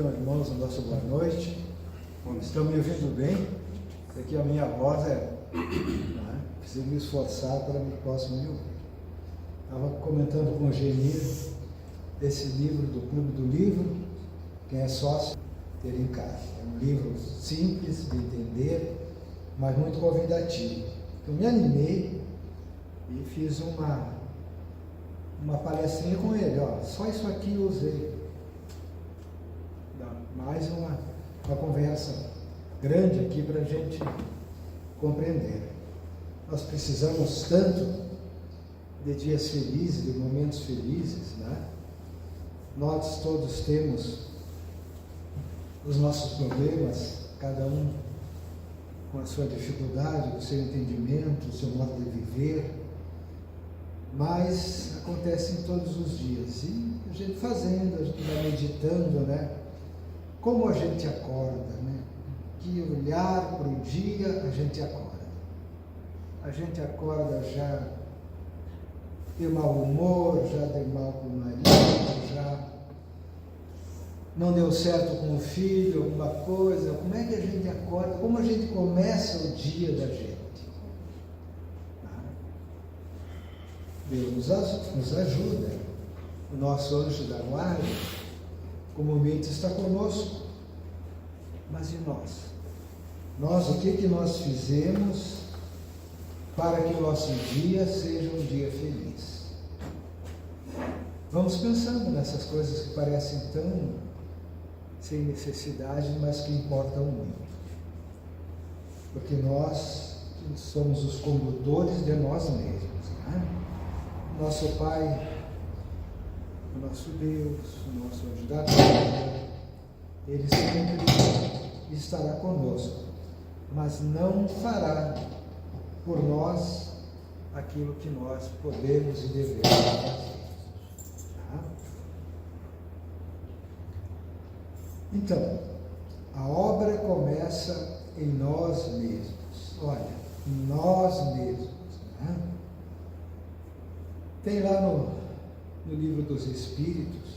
Então, irmãos, o nosso boa noite. Estão me ouvindo bem? Aqui a minha voz preciso me esforçar para que possam me ouvir. Estava comentando com o Genir esse livro do Clube do Livro, quem é sócio ter em casa. É um livro simples de entender, mas muito convidativo. Eu me animei e fiz uma palestrinha com ele, só isso aqui eu usei. Mais uma conversa grande aqui para a gente compreender. Nós precisamos tanto de dias felizes, de momentos felizes, né? Nós todos temos os nossos problemas, cada um com a sua dificuldade, o seu entendimento, o seu modo de viver, mas acontecem todos os dias. E a gente fazendo, a gente vai meditando, né? Como a gente acorda, né? Que olhar para o dia a gente acorda. A gente acorda já de mau humor, já de mal com o marido, já não deu certo com o filho, alguma coisa. Como é que a gente acorda? Como a gente começa o dia da gente? Deus nos ajuda. O nosso anjo da guarda comumente está conosco. Mas e nós? Nós, o que nós fizemos para que o nosso dia seja um dia feliz? Vamos pensando nessas coisas que parecem tão sem necessidade, mas que importam muito. Porque nós somos os condutores de nós mesmos, né? Nosso Pai, o nosso Deus, o nosso anjo da guarda, Ele sempre estará conosco, mas não fará por nós aquilo que nós podemos e devemos fazer. Tá? Então, a obra começa em nós mesmos. Olha, em nós mesmos. Né? Tem lá no livro dos Espíritos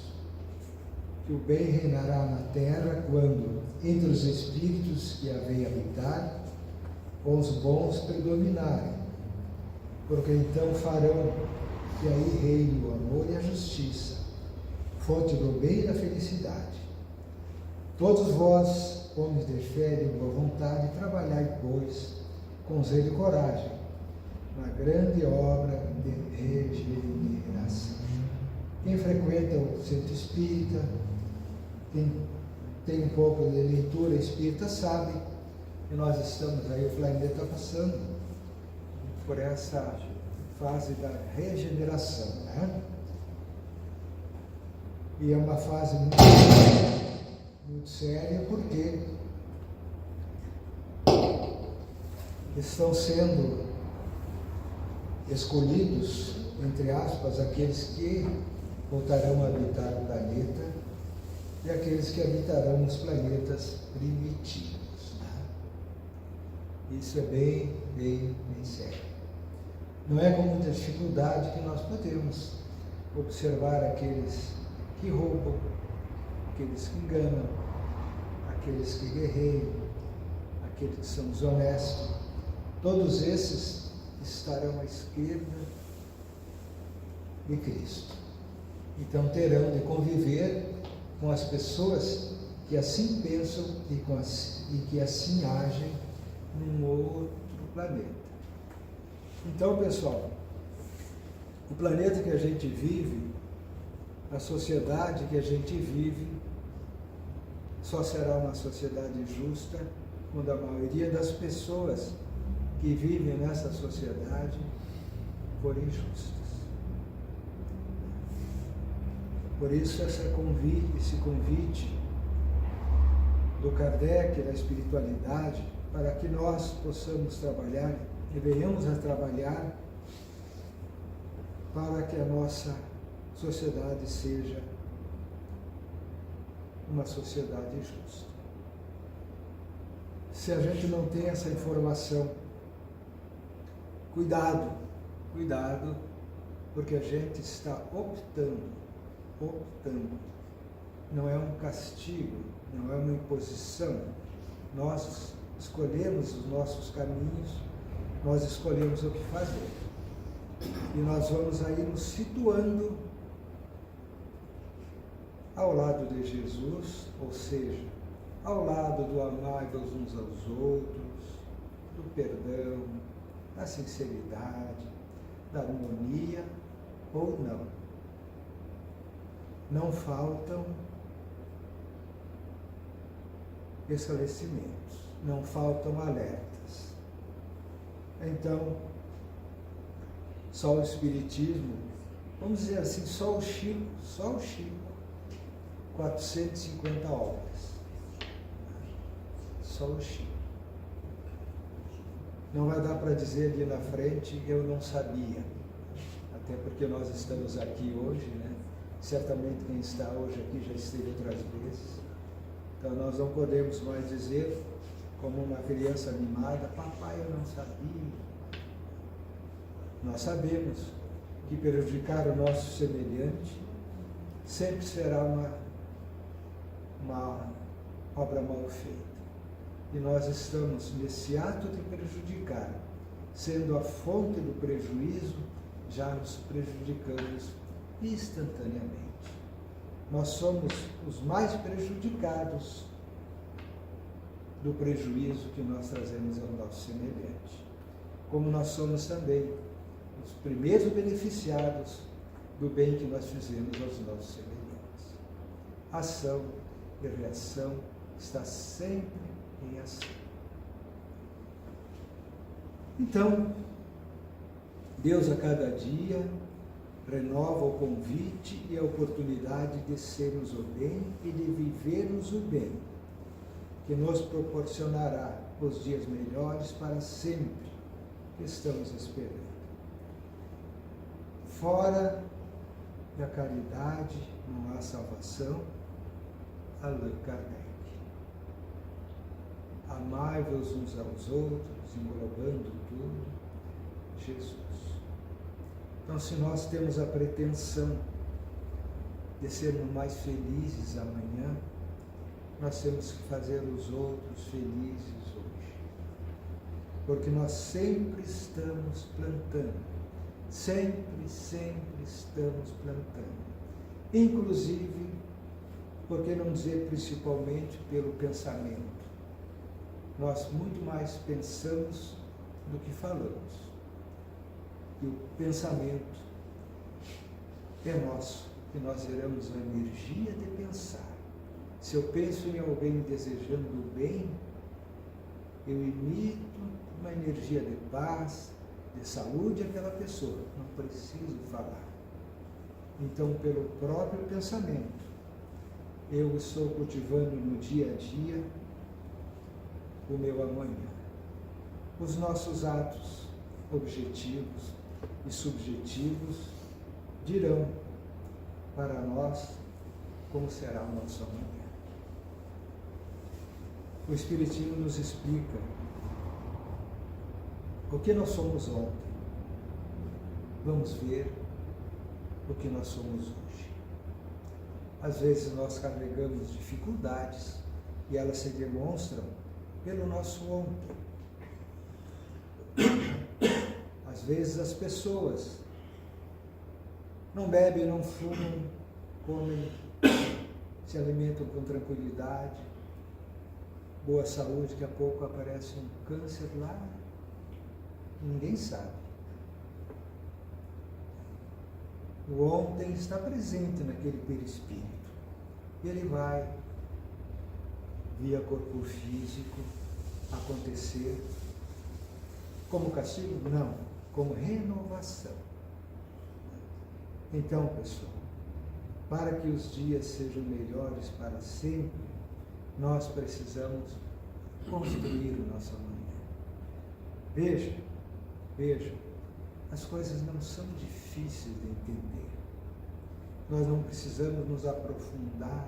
que o bem reinará na terra quando, entre os espíritos que a vêm habitar, os bons predominarem, porque então farão que aí reine o amor e a justiça, fonte do bem e da felicidade. Todos vós, homens de fé e de boa vontade, trabalhai, pois, com zelo e coragem, na grande obra de regeneração. Quem frequenta o centro espírita, quem tem um pouco de leitura espírita, sabe que nós estamos aí, o planeta está passando por essa fase da regeneração, né? E é uma fase muito séria, porque estão sendo escolhidos, entre aspas, aqueles que voltarão a habitar o planeta e aqueles que habitarão os planetas primitivos. Né? Isso é bem sério. Não é com muita dificuldade que nós podemos observar aqueles que roubam, aqueles que enganam, aqueles que guerreiam, aqueles que são desonestos. Todos esses estarão à esquerda de Cristo. Então terão de conviver com as pessoas que assim pensam e que assim agem num outro planeta. Então, pessoal, o planeta que a gente vive, a sociedade que a gente vive, só será uma sociedade justa quando a maioria das pessoas que vivem nessa sociedade forem justas. Por isso esse convite do Kardec, da espiritualidade, para que nós possamos trabalhar e venhamos a trabalhar para que a nossa sociedade seja uma sociedade justa. Se a gente não tem essa informação, cuidado, porque a gente está optando não é um castigo, não é uma imposição. Nós escolhemos os nossos caminhos, nós escolhemos o que fazer. E nós vamos aí nos situando ao lado de Jesus, ou seja, ao lado do amar-vos uns aos outros, do perdão, da sinceridade, da harmonia ou não. Não faltam esclarecimentos, não faltam alertas. Então, só o Espiritismo, vamos dizer assim, só o Chico, 450 obras. Só o Chico. Não vai dar para dizer ali na frente, eu não sabia. Até porque nós estamos aqui hoje, né? Certamente quem está hoje aqui já esteve outras vezes. Então nós não podemos mais dizer, como uma criança mimada, papai, eu não sabia. Nós sabemos que prejudicar o nosso semelhante sempre será uma obra mal feita. E nós estamos nesse ato de prejudicar, sendo a fonte do prejuízo, já nos prejudicamos instantaneamente. Nós somos os mais prejudicados do prejuízo que nós trazemos ao nosso semelhante. Como nós somos também os primeiros beneficiados do bem que nós fizemos aos nossos semelhantes. Ação e reação está sempre em ação. Então, Deus a cada dia renova o convite e a oportunidade de sermos o bem e de vivermos o bem, que nos proporcionará os dias melhores para sempre que estamos esperando. Fora da caridade não há salvação. Allan Kardec. Amai-vos uns aos outros, englobando tudo, Jesus. Então, se nós temos a pretensão de sermos mais felizes amanhã, nós temos que fazer os outros felizes hoje. Porque nós sempre estamos plantando. Sempre estamos plantando. Inclusive, por que não dizer principalmente pelo pensamento? Nós muito mais pensamos do que falamos. E o pensamento é nosso, e nós geramos a energia de pensar. Se eu penso em alguém desejando o bem, eu emito uma energia de paz, de saúde àquela pessoa. Não preciso falar. Então, pelo próprio pensamento, eu estou cultivando no dia a dia o meu amanhã. Os nossos atos objetivos e subjetivos dirão para nós como será o nosso amanhã. O Espiritismo nos explica o que nós somos ontem. Vamos ver o que nós somos hoje. Às vezes nós carregamos dificuldades e elas se demonstram pelo nosso ontem. Às vezes as pessoas não bebem, não fumam, comem, se alimentam com tranquilidade, boa saúde, daqui a pouco aparece um câncer lá, ninguém sabe. O ontem está presente naquele perispírito. Ele vai, via corpo físico, acontecer como castigo? Não, como renovação. Então, pessoal, para que os dias sejam melhores para sempre, nós precisamos construir o nosso amanhã. Veja, as coisas não são difíceis de entender. Nós não precisamos nos aprofundar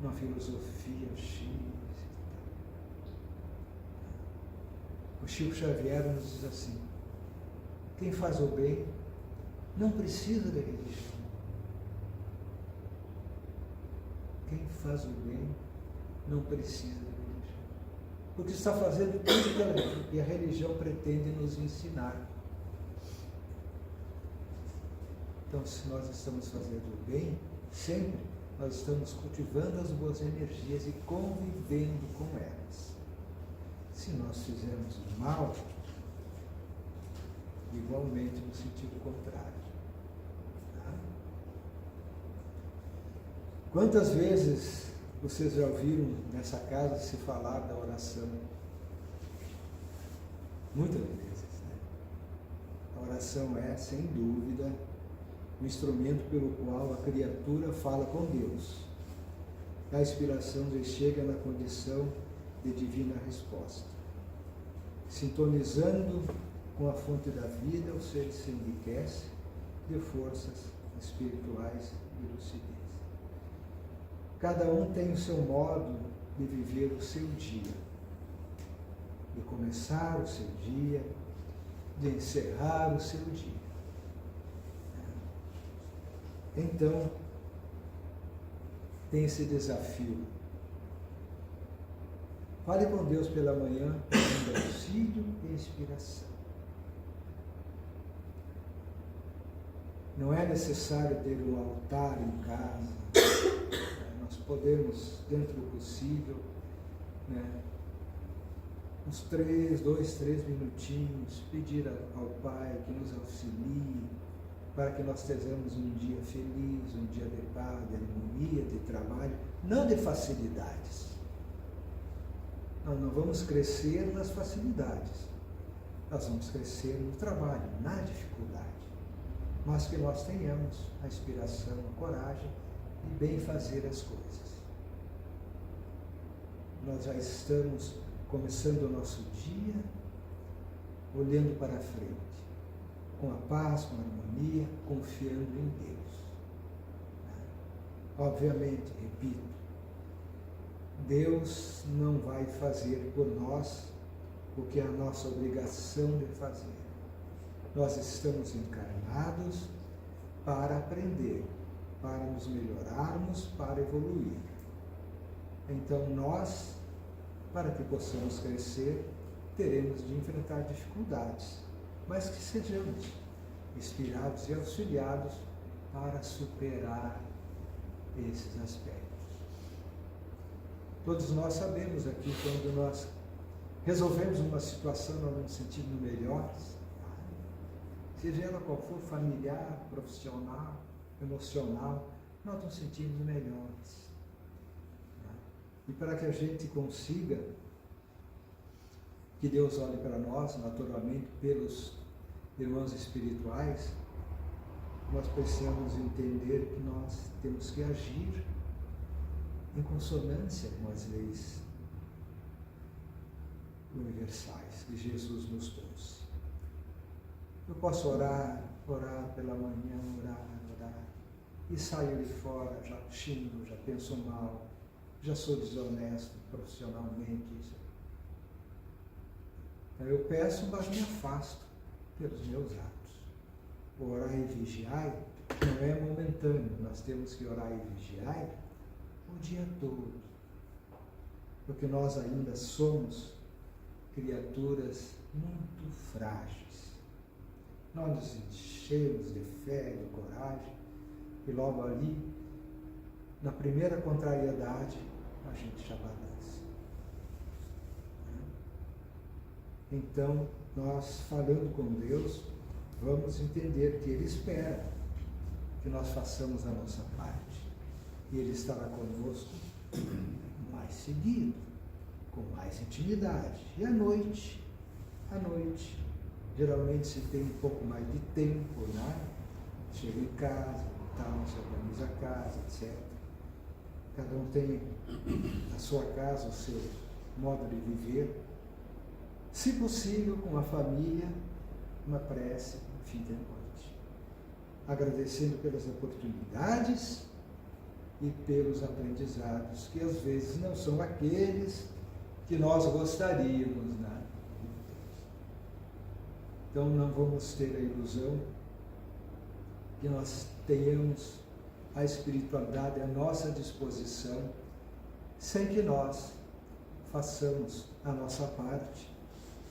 numa filosofia X. O Chico Xavier nos diz assim: quem faz o bem não precisa de religião. faz o bem não precisa de religião. Porque está fazendo tudo que a religião pretende nos ensinar. Então, se nós estamos fazendo o bem, sempre nós estamos cultivando as boas energias e convivendo com elas. Se nós fizermos o mal, igualmente no sentido contrário. Tá? Quantas vezes vocês já ouviram nessa casa se falar da oração? Muitas vezes, né? A oração é, sem dúvida, o instrumento pelo qual a criatura fala com Deus. A inspiração já chega na condição de divina resposta. Sintonizando com a fonte da vida, o ser se enriquece de forças espirituais e lucidez. Cada um tem o seu modo de viver o seu dia, de começar o seu dia, de encerrar o seu dia. Então, tem esse desafio. Fale com Deus pela manhã, pedindo auxílio e inspiração. Não é necessário ter um altar em casa. Nós podemos, dentro do possível, uns 2, 3 minutinhos, pedir ao Pai que nos auxilie, para que nós tenhamos um dia feliz, um dia de paz, de harmonia, de trabalho, não de facilidades. Nós não vamos crescer nas facilidades, nós vamos crescer no trabalho, na dificuldade, mas que nós tenhamos a inspiração, a coragem de bem fazer as coisas. Nós já estamos começando o nosso dia, olhando para a frente, com a paz, com a harmonia, confiando em Deus. Obviamente, repito, Deus não vai fazer por nós o que é a nossa obrigação de fazer. Nós estamos encarnados para aprender, para nos melhorarmos, para evoluir. Então nós, para que possamos crescer, teremos de enfrentar dificuldades, mas que sejamos inspirados e auxiliados para superar esses aspectos. Todos nós sabemos aqui, quando nós resolvemos uma situação, nós nos sentimos melhores, seja ela qual for, familiar, profissional, emocional, nós nos sentimos melhores. E para que a gente consiga que Deus olhe para nós, naturalmente, pelos irmãos espirituais, nós precisamos entender que nós temos que agir em consonância com as leis universais que Jesus nos trouxe. Eu posso orar pela manhã, orar, e saio de fora, já xingo, já penso mal, já sou desonesto profissionalmente. Então eu peço, mas me afasto pelos meus atos. Orar e vigiar não é momentâneo, nós temos que orar e vigiar o dia todo, porque nós ainda somos criaturas muito frágeis. Nós nos enchemos de fé, de coragem, e logo ali, na primeira contrariedade, a gente já balança. Então, nós falando com Deus, vamos entender que Ele espera que nós façamos a nossa parte. E Ele estará conosco mais seguido, com mais intimidade. E à noite, geralmente se tem um pouco mais de tempo, né? Chega em casa, tal, se organiza a casa, etc. Cada um tem a sua casa, o seu modo de viver. Se possível, com a família, uma prece no fim da noite. Agradecendo pelas oportunidades e pelos aprendizados, que às vezes não são aqueles que nós gostaríamos, né? Então não vamos ter a ilusão que nós tenhamos a espiritualidade à nossa disposição sem que nós façamos a nossa parte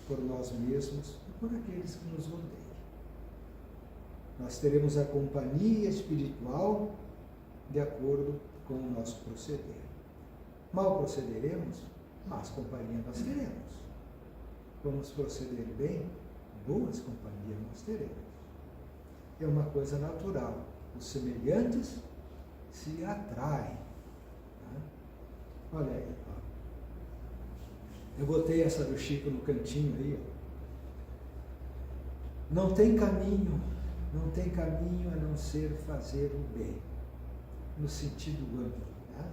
por nós mesmos e por aqueles que nos rodeiam. Nós teremos a companhia espiritual de acordo com o nosso proceder. Mal procederemos, mas companhia nós teremos. Vamos proceder bem, boas companhias nós teremos. É uma coisa natural. Os semelhantes se atraem. Né? Olha aí, ó. Eu botei essa do Chico no cantinho aí. Ó. Não tem caminho a não ser fazer o bem, no sentido amplo. Né?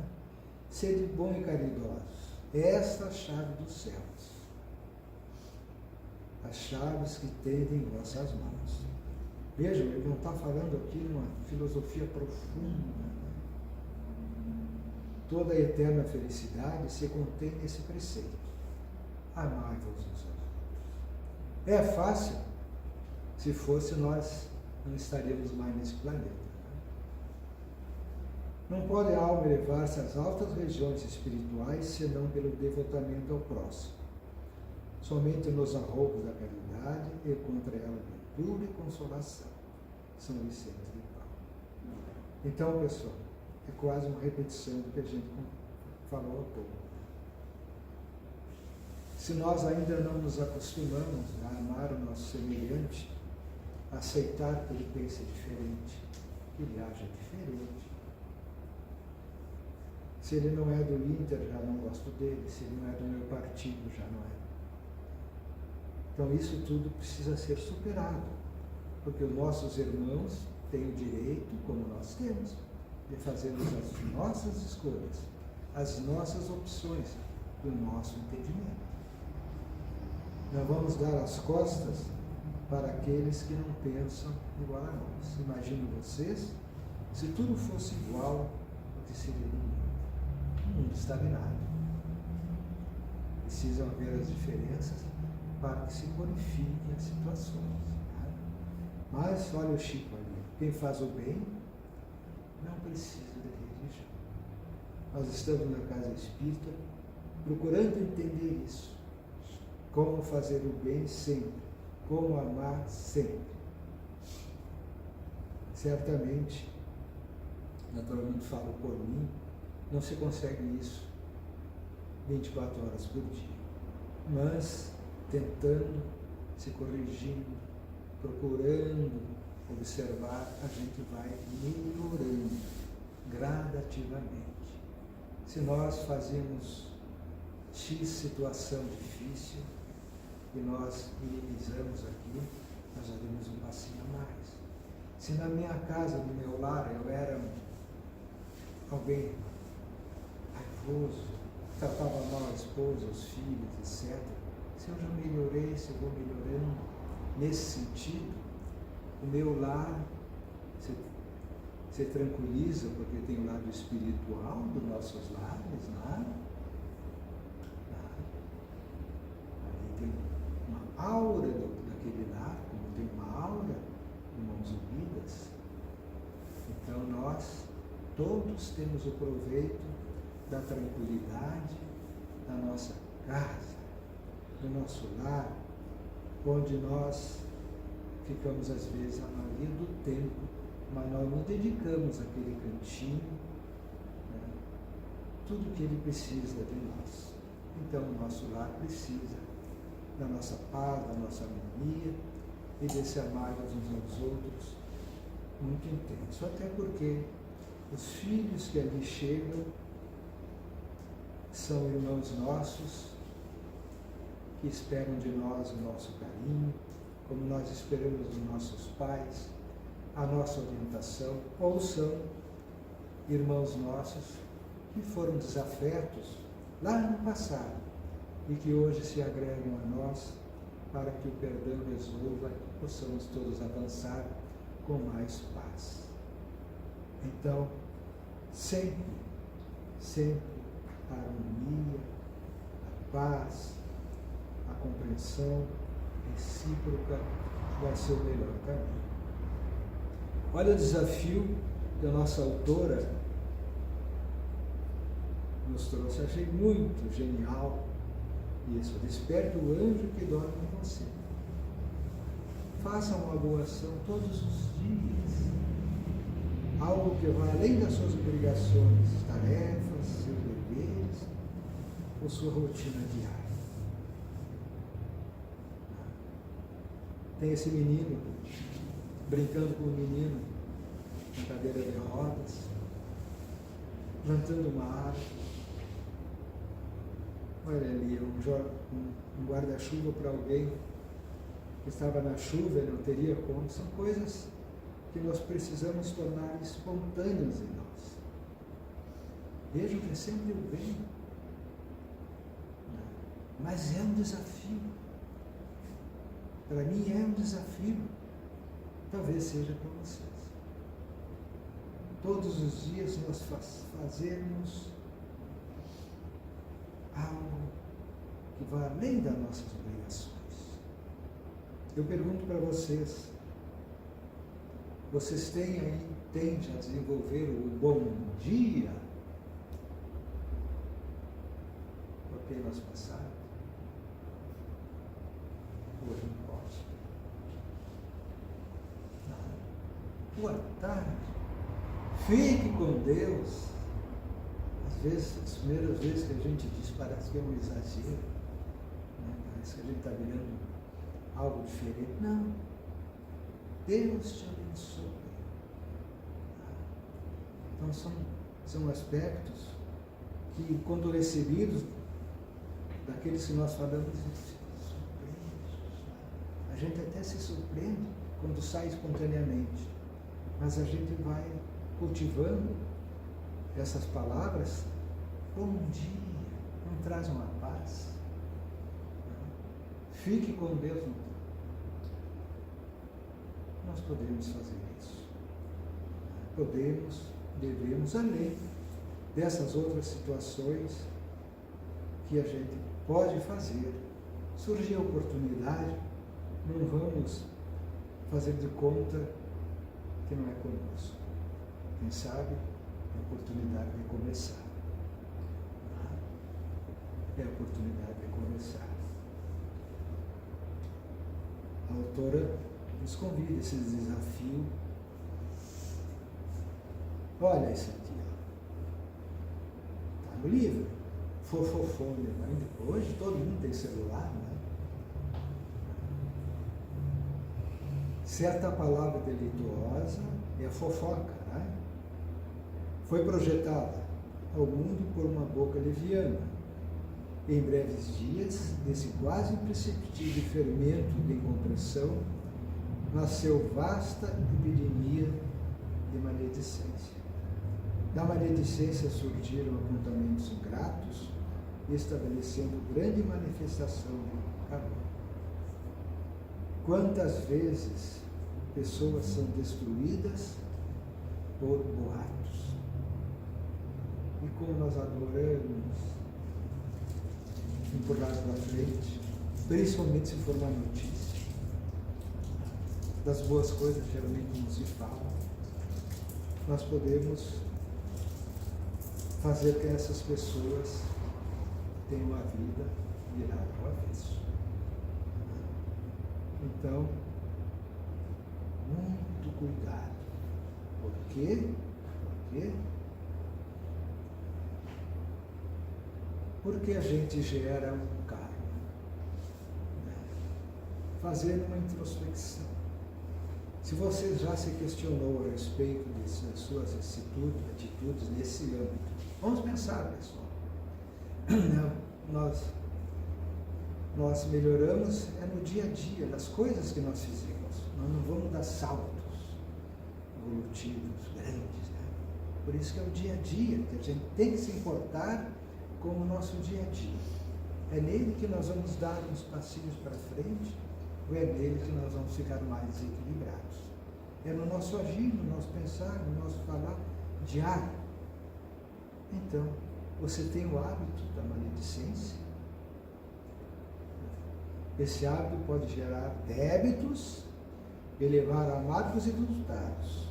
Sede bom e caridosos. Esta é a chave dos céus. As chaves que tendem em vossas mãos. Vejam, ele não está falando aqui numa filosofia profunda. Toda a eterna felicidade se contém nesse preceito. Amai-vos uns aos outros. É fácil? Se fosse, nós não estaríamos mais nesse planeta. Não pode a alma elevar-se às altas regiões espirituais senão pelo devotamento ao próximo. Somente nos arroubos da caridade e contra ela ventura e consolação. São Vicente de Paulo. Então, pessoal, é quase uma repetição do que a gente falou há pouco. Se nós ainda não nos acostumamos a amar o nosso semelhante, a aceitar que ele pense diferente, que ele aja diferente. Se ele não é do Inter, já não gosto dele. Se ele não é do meu partido, já não é. Então isso tudo precisa ser superado, porque os nossos irmãos têm o direito, como nós temos, de fazermos as nossas escolhas, as nossas opções, do nosso entendimento. Não vamos dar as costas para aqueles que não pensam igual a nós. Imaginem vocês, se tudo fosse igual, o que seria do mundo? O mundo estagnado. Precisam haver as diferenças para que se purifiquem as situações. Né? Mas, olha o Chico ali, quem faz o bem não precisa de religião. Nós estamos na Casa Espírita procurando entender isso. Como fazer o bem sempre, como amar sempre. Certamente, naturalmente falo por mim, não se consegue isso 24 horas por dia. Mas, tentando, se corrigindo, procurando observar, a gente vai melhorando gradativamente. Se nós fazemos X situação difícil e nós minimizamos aqui, nós já demos um passinho a mais. Se na minha casa, no meu lar, eu era alguém raivoso, tratava mal a esposa, os filhos, etc., se eu já melhorei, se eu vou melhorando nesse sentido, o meu lar se tranquiliza, porque tem o lado espiritual dos nossos lares, né? Ali tem uma aura daquele lar, como tem uma aura de mãos unidas. Então nós todos temos o proveito da tranquilidade da nossa casa, do nosso lar, onde nós ficamos às vezes a maioria do tempo, mas nós não dedicamos àquele cantinho, né, tudo que ele precisa de nós. Então o nosso lar precisa da nossa paz, da nossa harmonia e desse amar uns aos outros muito intenso. Até porque os filhos que ali chegam são irmãos nossos que esperam de nós o nosso carinho, como nós esperamos dos nossos pais, a nossa orientação, ou são irmãos nossos que foram desafetos lá no passado e que hoje se agregam a nós para que o perdão resolva e possamos todos avançar com mais paz. Então, sempre a harmonia, a paz, a compreensão recíproca vai ser o melhor caminho. Olha o desafio da nossa autora nos trouxe. Achei muito genial isso. Desperta o anjo que dorme em você. Faça uma boa ação todos os dias. Algo que vai além das suas obrigações, tarefas, seus deveres, ou sua rotina diária. Tem esse menino brincando com o menino na cadeira de rodas, plantando uma árvore. Olha ali, um guarda-chuva para alguém que estava na chuva e não teria como. São coisas que nós precisamos tornar espontâneas em nós. Vejam que é sempre o bem. Mas é um desafio. Para mim é um desafio. Talvez seja para vocês. Todos os dias nós fazermos algo que vai além das nossas obrigações. Eu pergunto para vocês, vocês tendem a desenvolver o bom dia apenas passado? Hoje não posso. Boa tarde. Fique com Deus. Às vezes, as primeiras vezes que a gente diz, parece que é um exagero, né? Parece que a gente está virando algo diferente. Não. Deus te abençoe. Então são aspectos que, quando recebidos daqueles que nós falamos, a gente até se surpreende quando sai espontaneamente, mas a gente vai cultivando essas palavras. Bom dia, não traz uma paz. Fique com Deus. Nós podemos fazer isso. Podemos, devemos, além dessas outras situações que a gente pode fazer. Surgir a oportunidade, não vamos fazer de conta que não é conosco. Quem sabe, é a oportunidade de começar. É a oportunidade de começar. A autora nos convida a esse desafio. Olha isso aqui, está no livro. Fofofone, hoje todo mundo tem celular, né? Certa palavra delituosa é a fofoca, né? Foi projetada ao mundo por uma boca leviana. Em breves dias, desse quase imperceptível fermento de incompreensão, nasceu vasta epidemia de maledicência. Da maledicência surgiram apontamentos ingratos, estabelecendo grande manifestação de calor. Quantas vezes pessoas são destruídas por boatos? E como nós adoramos empurrar para frente, principalmente se for uma notícia. Das boas coisas geralmente não se fala. Nós podemos fazer que essas pessoas tenham a vida virada ao avesso. Então, muito cuidado. Por quê? Porque a gente gera um karma. Fazendo uma introspecção. Se você já se questionou a respeito das suas atitudes nesse âmbito, vamos pensar, pessoal. Nós melhoramos no dia a dia, das coisas que nós fizemos. Nós não vamos dar saltos evolutivos grandes, né? Por isso que é o dia a dia, que a gente tem que se importar com o nosso dia a dia. É nele que nós vamos dar uns passinhos para frente, ou é nele que nós vamos ficar mais desequilibrados. É no nosso agir, no nosso pensar, no nosso falar diário. Então, você tem o hábito da maledicência. Esse hábito pode gerar débitos e levar a amargos e resultados.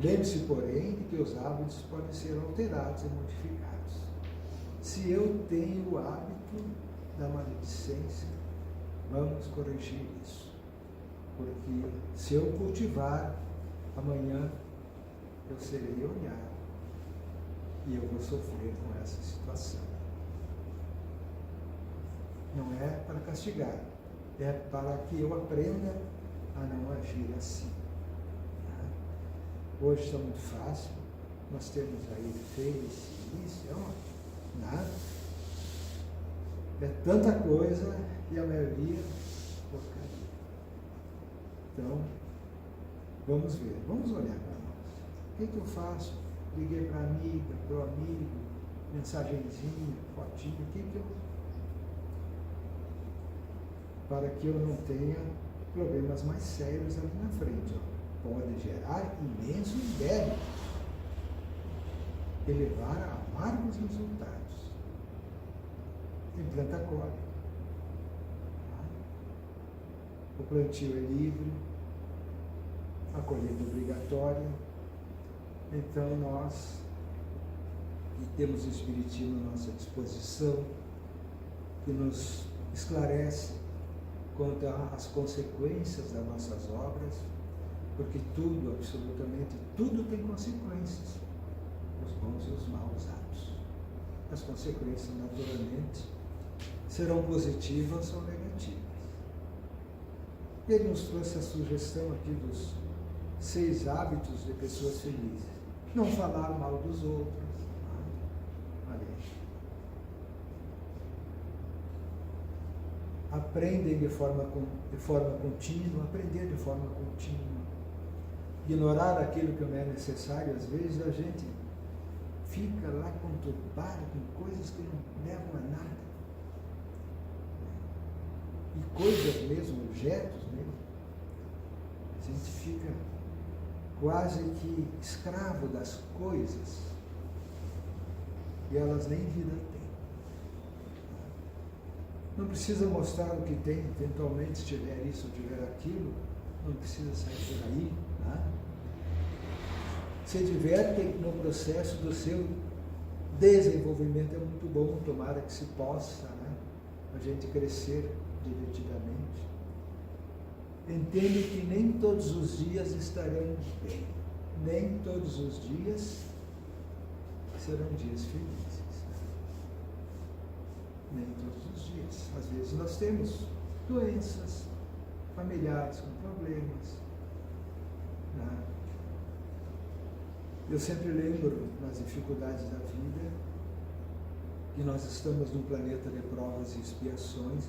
Lembre-se, porém, de que os hábitos podem ser alterados e modificados. Se eu tenho o hábito da maledicência, vamos corrigir isso. Porque se eu cultivar, amanhã eu serei olhado e eu vou sofrer com essa situação. Não é para castigar, é para que eu aprenda a não agir assim. Hoje está muito fácil, nós temos aí Face, isso, nada. É tanta coisa e a maioria porcaria. Então, vamos ver, vamos olhar para nós. O que eu faço? Liguei para a amiga, para o amigo, mensagenzinha, fotinho, o que eu... Para que eu não tenha problemas mais sérios ali na frente. Pode gerar imensos débitos e levar a amargos resultados. Implanta cólera. O plantio é livre, a colheita é obrigatória. Então nós, que temos o Espiritismo à nossa disposição, que nos esclarece quanto às consequências das nossas obras, porque tudo, absolutamente tudo tem consequências, os bons e os maus atos. As consequências, naturalmente, serão positivas ou negativas. Ele nos trouxe a sugestão aqui dos 6 hábitos de pessoas felizes. Não falar mal dos outros. Aprendem de forma contínua, aprender de forma contínua. Ignorar aquilo que não é necessário, às vezes a gente fica lá conturbado com coisas que não levam a nada. E coisas mesmo, objetos mesmo. A gente fica quase que escravo das coisas e elas nem vida têm. Não precisa mostrar o que tem, eventualmente se tiver isso ou tiver aquilo, não precisa sair por aí. Né? Se diverte no processo do seu desenvolvimento, é muito bom, tomara que se possa, né? A gente crescer divertidamente. Entende que nem todos os dias estaremos bem, nem todos os dias serão dias felizes. Nem todos os dias. Às vezes nós temos doenças, familiares com problemas. Né? Eu sempre lembro, nas dificuldades da vida, que nós estamos num planeta de provas e expiações,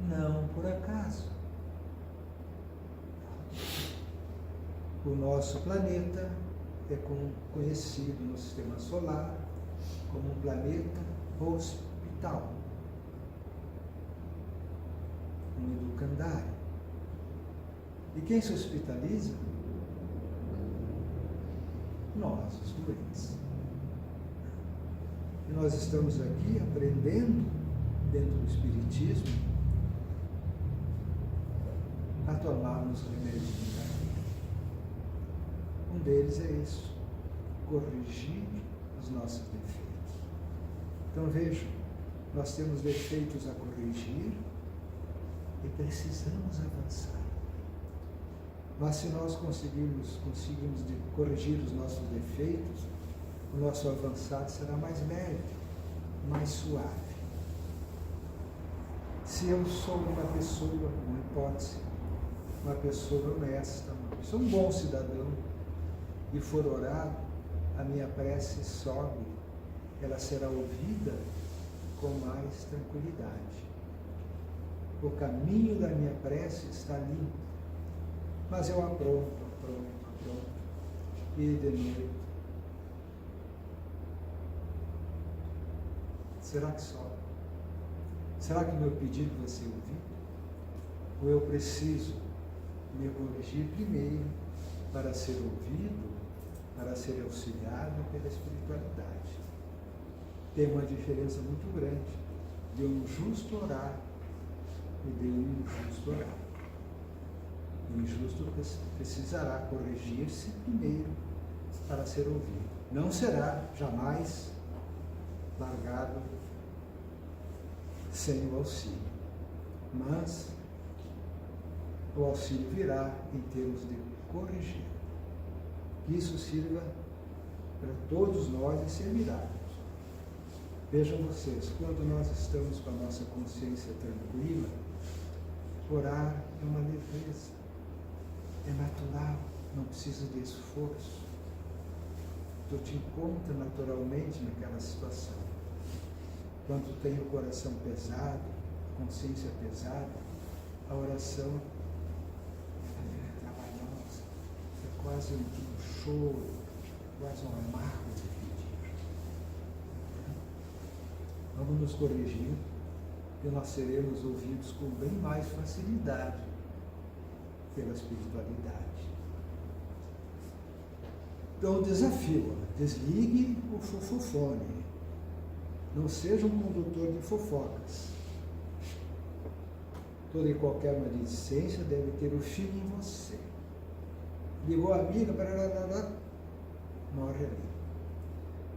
não por acaso. O nosso planeta é conhecido no sistema solar como um planeta hospital, um educandário. E quem se hospitaliza? Nós, os doentes. E nós estamos aqui aprendendo, dentro do Espiritismo, a tomarmos remédios de cada dia. Um deles é isso, corrigir os nossos defeitos. Então vejam, nós temos defeitos a corrigir e precisamos avançar. Mas se nós conseguirmos corrigir os nossos defeitos, o nosso avançado será mais leve, mais suave. Se eu sou uma pessoa, uma hipótese, uma pessoa honesta, sou um bom cidadão, e for orar, a minha prece sobe, ela será ouvida com mais tranquilidade. O caminho da minha prece está limpo, mas eu apronto, e de noite. Será que sobe? Será que meu pedido vai ser ouvido? Ou eu preciso me corrigir primeiro para ser ouvido, para ser auxiliado pela espiritualidade? Tem uma diferença muito grande de um justo orar e de um injusto orar. O injusto precisará corrigir-se primeiro para ser ouvido. Não será jamais largado sem o auxílio. Mas o auxílio virá em termos de corrigir. Que isso sirva para todos nós e servirá. Vejam vocês, quando nós estamos com a nossa consciência tranquila, orar é uma leveza, é natural, não precisa de esforço. Tu te encontra naturalmente naquela situação. Quando tu tem o coração pesado, a consciência pesada, a oração é trabalhosa, é quase um choro, quase um amargo de pedir. Vamos nos corrigir e nós seremos ouvidos com bem mais facilidade pela espiritualidade. Então, o desafio, desligue o fofofone. Não seja um condutor de fofocas. Toda e qualquer maledicência deve ter o fim em você. Ligou a amiga, morre ali.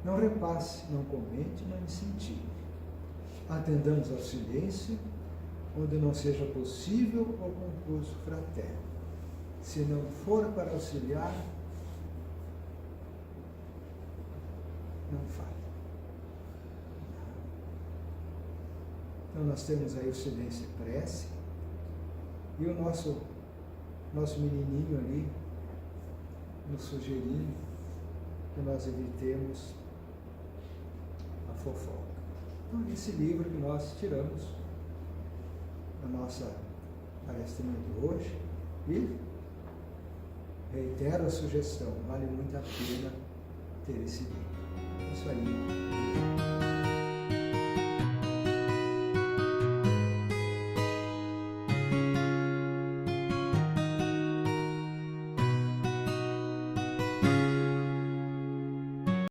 Não repasse, não comente, não incentive. Atendamos ao silêncio, onde não seja possível o concurso fraterno. Se não for para auxiliar, não fale. Então nós temos aí o silêncio e prece, e o nosso menininho ali nos sugerindo que nós evitemos a fofoca. Então, esse livro que nós tiramos da nossa palestra de hoje, e reitero a sugestão, vale muito a pena ter esse livro. Isso aí.